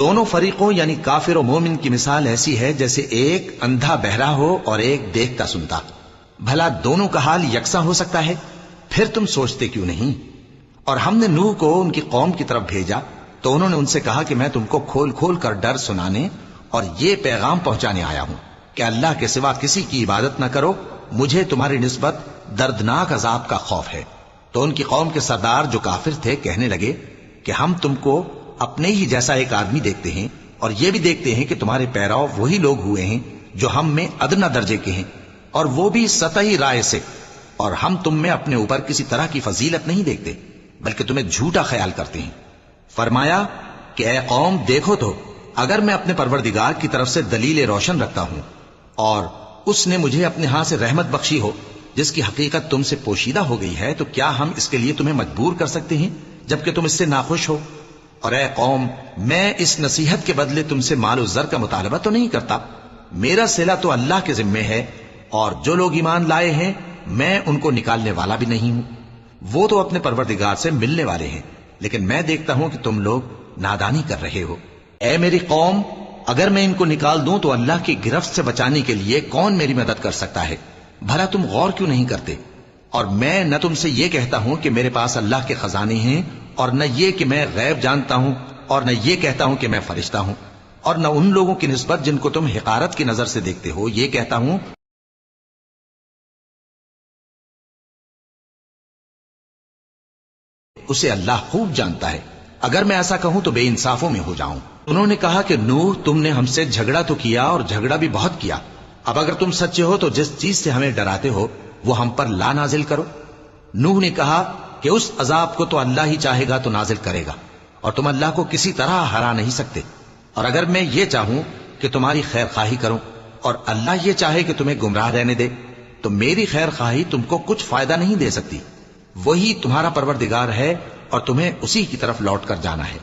دونوں فریقوں یعنی کافر و مومن کی مثال ایسی ہے جیسے ایک اندھا بہرا ہو اور ایک دیکھتا سنتا. بھلا دونوں کا حال یکساں ہو سکتا ہے؟ پھر تم سوچتے کیوں نہیں؟ اور ہم نے نوح کو ان کی قوم کی طرف بھیجا تو انہوں نے ان سے کہا کہ میں تم کو کھول کھول کر ڈر سنانے اور یہ پیغام پہنچانے آیا ہوں کہ اللہ کے سوا کسی کی عبادت نہ کرو، مجھے تمہاری نسبت دردناک عذاب کا خوف ہے. تو ان کی قوم کے سردار جو کافر تھے کہنے لگے کہ ہم تم کو اپنے ہی جیسا ایک آدمی دیکھتے ہیں اور یہ بھی دیکھتے ہیں کہ تمہارے پیراؤ وہی لوگ ہوئے ہیں جو ہم میں ادنا درجے کے ہیں، اور وہ بھی سطحی رائے سے، اور ہم تم میں اپنے اوپر کسی طرح کی فضیلت نہیں دیکھتے بلکہ تمہیں جھوٹا خیال کرتے ہیں. فرمایا کہ اے قوم دیکھو تو اگر میں اپنے پروردگار کی طرف سے دلیل روشن رکھتا ہوں اور اس نے مجھے اپنے ہاں سے رحمت بخشی ہو جس کی حقیقت تم سے پوشیدہ ہو گئی ہے، تو کیا ہم اس کے لیے تمہیں مجبور کر سکتے ہیں جبکہ تم اس سے ناخوش ہو؟ اور اے قوم میں اس نصیحت کے بدلے تم سے مال و زر کا مطالبہ تو نہیں کرتا، میرا صلہ تو اللہ کے ذمے ہے، اور جو لوگ ایمان لائے ہیں میں ان کو نکالنے والا بھی نہیں ہوں، وہ تو اپنے پروردگار سے ملنے والے ہیں، لیکن میں دیکھتا ہوں کہ تم لوگ نادانی کر رہے ہو. اے میری قوم اگر میں ان کو نکال دوں تو اللہ کی گرفت سے بچانے کے لیے کون میری مدد کر سکتا ہے؟ بھلا تم غور کیوں نہیں کرتے؟ اور میں نہ تم سے یہ کہتا ہوں کہ میرے پاس اللہ کے خزانے ہیں، اور نہ یہ کہ میں غیب جانتا ہوں، اور نہ یہ کہتا ہوں کہ میں فرشتہ ہوں، اور نہ ان لوگوں کی نسبت جن کو تم حقارت کی نظر سے دیکھتے ہو یہ کہتا ہوں اسے اللہ خوب جانتا ہے. اگر میں ایسا کہوں تو بے انصافوں میں ہو جاؤں. انہوں نے کہا کہ نوح تم نے ہم سے جھگڑا تو کیا اور جھگڑا بھی بہت کیا، اب اگر تم سچے ہو تو جس چیز سے ہمیں ڈراتے ہو وہ ہم پر لا نازل کرو. نوح نے کہا کہ اس عذاب کو تو اللہ ہی چاہے گا تو نازل کرے گا، اور تم اللہ کو کسی طرح ہرا نہیں سکتے. اور اگر میں یہ چاہوں کہ تمہاری خیر خواہی کروں اور اللہ یہ چاہے کہ تمہیں گمراہ رہنے دے تو میری خیر خواہی تم کو کچھ فائدہ نہیں دے سکتی. وہی تمہارا پروردگار ہے اور تمہیں اسی کی طرف لوٹ کر جانا ہے.